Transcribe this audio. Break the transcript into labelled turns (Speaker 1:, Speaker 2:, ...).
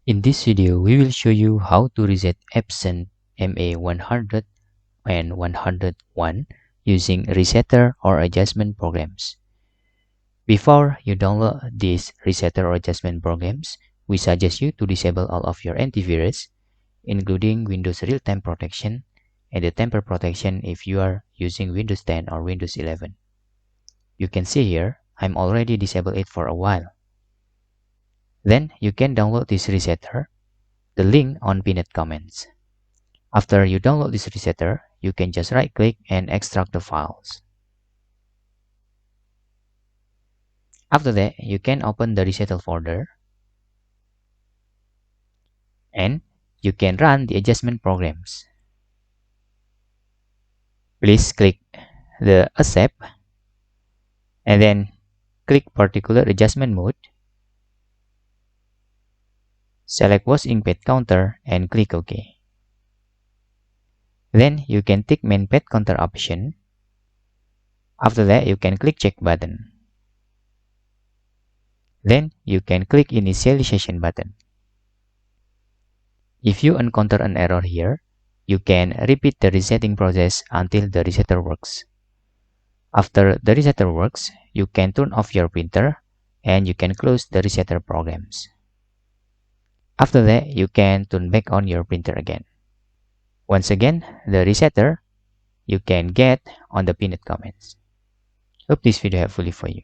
Speaker 1: In this video, we will show you how to reset Epson ME100 and 101 using resetter or adjustment programs. Before you download these resetter or adjustment programs, we suggest you to disable all of your antivirus, including Windows real-time protection and the tamper protection if you are using Windows 10 or Windows 11. You can see here, I'm already disabled it for a while. Then you can download this resetter, the link on pinned comments. After you download this resetter, you can just right-click and extract the files. After that, you can open the resetter folder and you can run the adjustment programs. Please click the Accept and then click Particular Adjustment Mode. Select Was Ink-Pad Counter and click OK. Then you can tick Main Pad Counter option. After that, you can click Check button. Then you can click Initialization button. If you encounter an error here, you can repeat the resetting process until the resetter works. After the resetter works, you can turn off your printer and you can close the resetter programs. After that, you can turn back on your printer again. Once again, the resetter you can get on the pinned comments. Hope this video helpful for you.